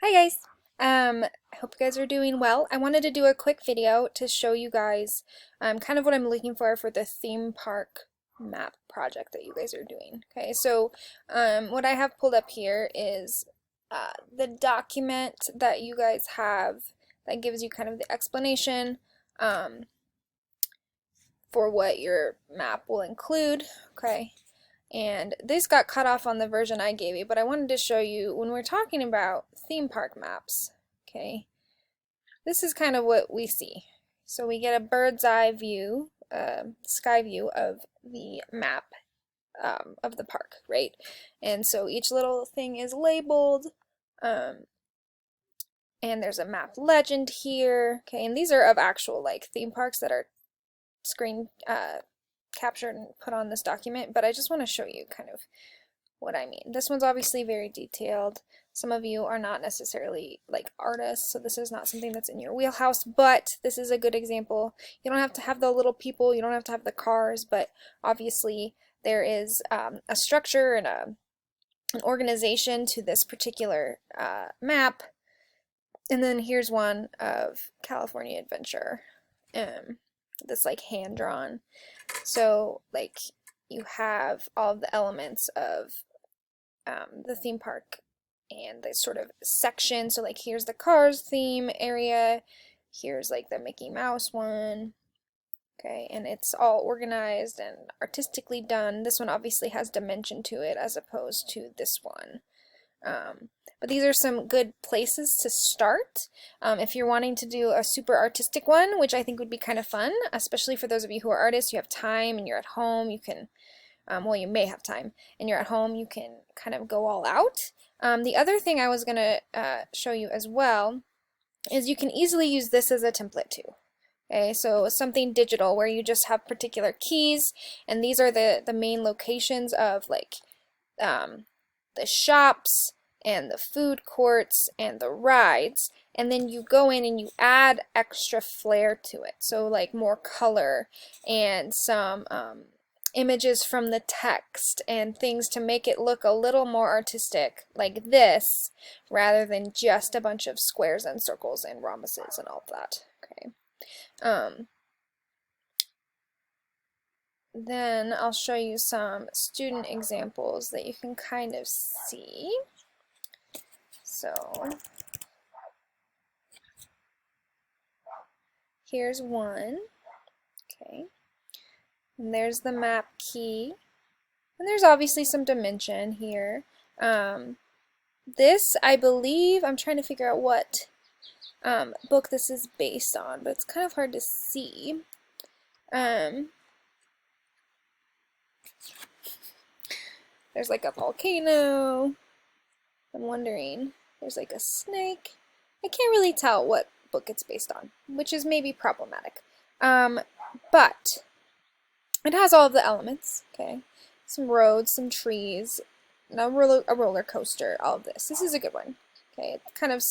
Hi guys. I hope you guys are doing well. I wanted to do a quick video to show you guys kind of what I'm looking for the theme park map project that you guys are doing. Okay, so what I have pulled up here is the document that you guys have that gives you kind of the explanation um, for what your map will include. Okay, and this got cut off on the version I gave you, but I wanted to show you when we're talking about theme park maps, okay, this is kind of what we see. So we get a bird's eye view, sky view of the map of the park, right? And so each little thing is labeled, um, and there's a map legend here, okay, and these are of actual like theme parks that are screen captured and put on this document, but I just want to show you kind of what I mean. This one's obviously very detailed. Some of you are not necessarily like artists, so this is not something that's in your wheelhouse, but this is a good example. You don't have to have the little people, you don't have to have the cars, but obviously there is a structure and an organization to this particular map. And then here's one of California Adventure. That's like hand drawn. So like you have all of the elements of the theme park and the sort of section. So like here's the Cars theme area, here's like the Mickey Mouse one, okay, and it's all organized and artistically done. This one obviously has dimension to it as opposed to this one. But these are some good places to start if you're wanting to do a super artistic one, which I think would be kind of fun, especially for those of you who are artists. You have time and you're at home, you can well, you may have time, and you're at home, you can kind of go all out. The other thing I was going to show you as well is you can easily use this as a template too. Okay, so something digital where you just have particular keys, and these are the main locations of like the shops and the food courts and the rides, and then you go in and you add extra flair to it. So like more color and some images from the text and things to make it look a little more artistic like this rather than just a bunch of squares and circles and rhombuses and all of that. Okay. Then I'll show you some student examples that you can kind of see. So here's one. Okay. And there's the map key. And there's obviously some dimension here. This, I believe, I'm trying to figure out what book this is based on, but it's kind of hard to see. There's like a volcano. I'm wondering. There's like a snake. I can't really tell what book it's based on, which is maybe problematic. But it has all of the elements, okay? Some roads, some trees, and a roller coaster, all of this. This is a good one, okay? It kind of,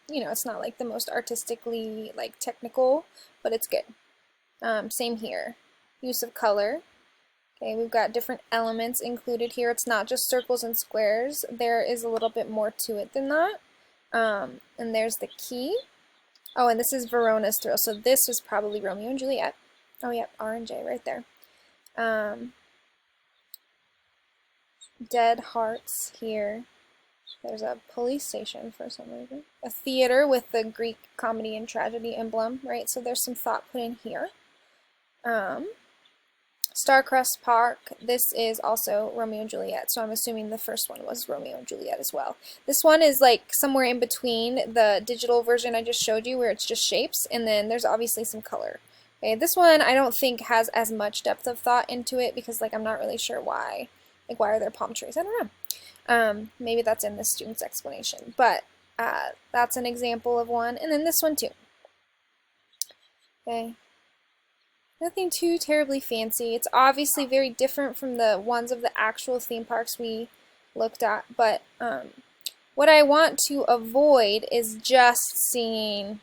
you know, it's not like the most artistically, like, technical, but it's good. Same here. Use of color. Okay, we've got different elements included here. It's not just circles and squares. There is a little bit more to it than that. And there's the key. Oh, and this is Verona's Thrill. So this was probably Romeo and Juliet. Oh, yep, R and J right there. Dead Hearts here. There's a police station for some reason. A theater with the Greek comedy and tragedy emblem, right? So there's some thought put in here. Starcrest Park, this is also Romeo and Juliet, so I'm assuming the first one was Romeo and Juliet as well. This one is like somewhere in between the digital version I just showed you where it's just shapes, and then there's obviously some color. Okay, this one I don't think has as much depth of thought into it because like I'm not really sure why. Like why are there palm trees? I don't know. Maybe that's in the student's explanation, but that's an example of one, and then this one too. Okay. Nothing too terribly fancy. It's obviously very different from the ones of the actual theme parks we looked at, but what I want to avoid is just seeing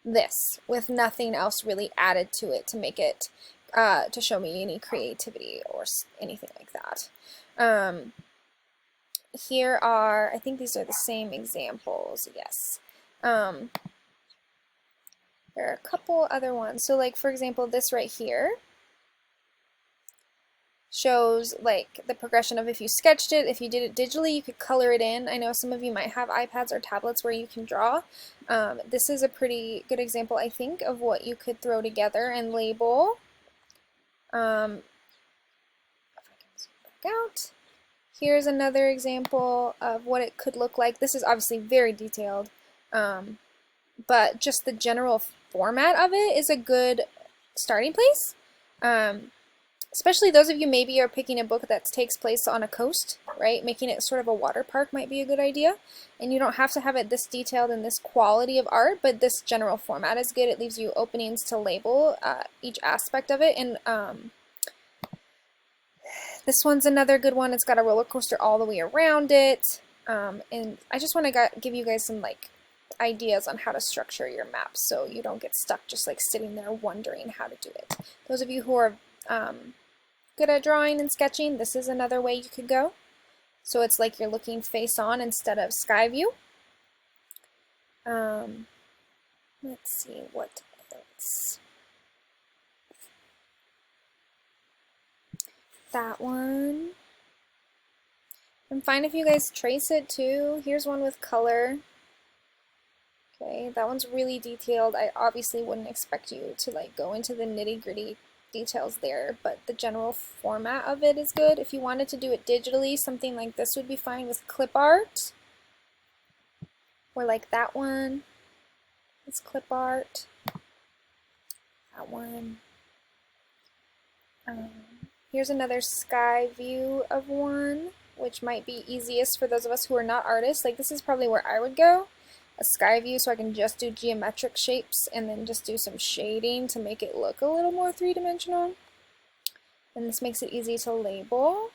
this with nothing else really added to it to make it, to show me any creativity or anything like that. here are, I think these are the same examples, yes. There are a couple other ones. So like, for example, this right here shows like the progression of if you sketched it, if you did it digitally, you could color it in. I know some of you might have iPads or tablets where you can draw. This is a pretty good example, I think, of what you could throw together and label. If I can zoom back out. Here's another example of what it could look like. This is obviously very detailed, but just the general format of it is a good starting place. Especially those of you maybe are picking a book that takes place on a coast, right? Making it sort of a water park might be a good idea. And you don't have to have it this detailed and this quality of art, but this general format is good. It leaves you openings to label each aspect of it. And this one's another good one. It's got a roller coaster all the way around it. And I just want to give you guys some like ideas on how to structure your maps so you don't get stuck just like sitting there wondering how to do it. Those of you who are good at drawing and sketching, this is another way you could go. So it's like you're looking face on instead of sky view. Let's see what else. That one. I'm fine if you guys trace it too. Here's one with color. Okay, that one's really detailed. I obviously wouldn't expect you to like go into the nitty-gritty details there, but the general format of it is good. If you wanted to do it digitally, something like this would be fine with clip art, or like that one. It's clip art. That one. Here's another sky view of one, which might be easiest for those of us who are not artists. Like this is probably where I would go. A sky view so I can just do geometric shapes and then just do some shading to make it look a little more three-dimensional. And this makes it easy to label.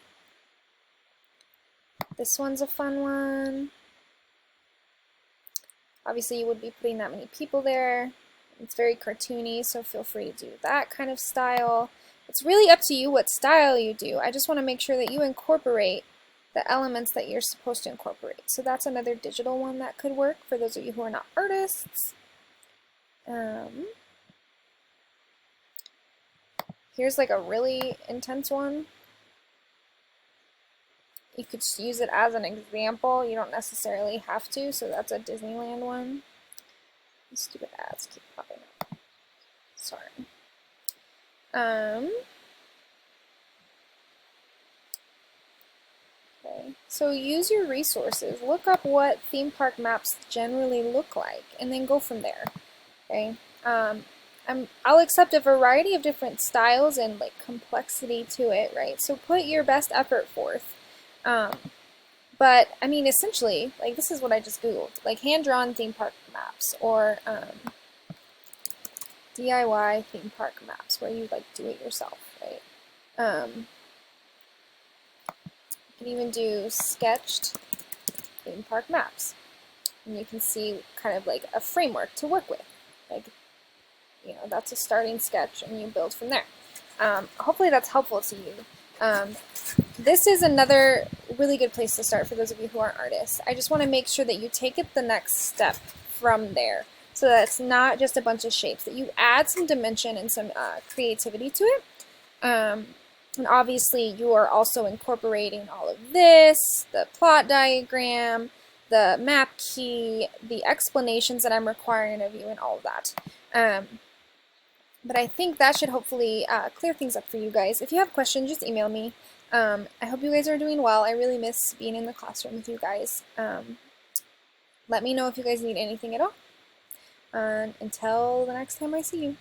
This one's a fun one. Obviously you would be putting that many people there. It's very cartoony, so feel free to do that kind of style. It's really up to you what style you do. I just want to make sure that you incorporate the elements that you're supposed to incorporate. So that's another digital one that could work for those of you who are not artists. Here's like a really intense one. You could just use it as an example. You don't necessarily have to, so that's a Disneyland one. These stupid ads keep popping up. Sorry. Okay, so use your resources. Look up what theme park maps generally look like, and then go from there. Okay. I'll accept a variety of different styles and like complexity to it, right? So put your best effort forth. But I mean, essentially, like this is what I just Googled, like hand-drawn theme park maps or DIY theme park maps where you like do it yourself, right? You can even do sketched theme park maps, and you can see kind of like a framework to work with. Like, you know, that's a starting sketch, and you build from there. Hopefully that's helpful to you. This is another really good place to start for those of you who aren't artists. I just want to make sure that you take it the next step from there, so that it's not just a bunch of shapes, that you add some dimension and some creativity to it. And obviously you are also incorporating all of this, the plot diagram, the map key, the explanations that I'm requiring of you, and all of that. But I think that should hopefully clear things up for you guys. If you have questions, just email me. I hope you guys are doing well. I really miss being in the classroom with you guys. Let me know if you guys need anything at all. Until the next time I see you.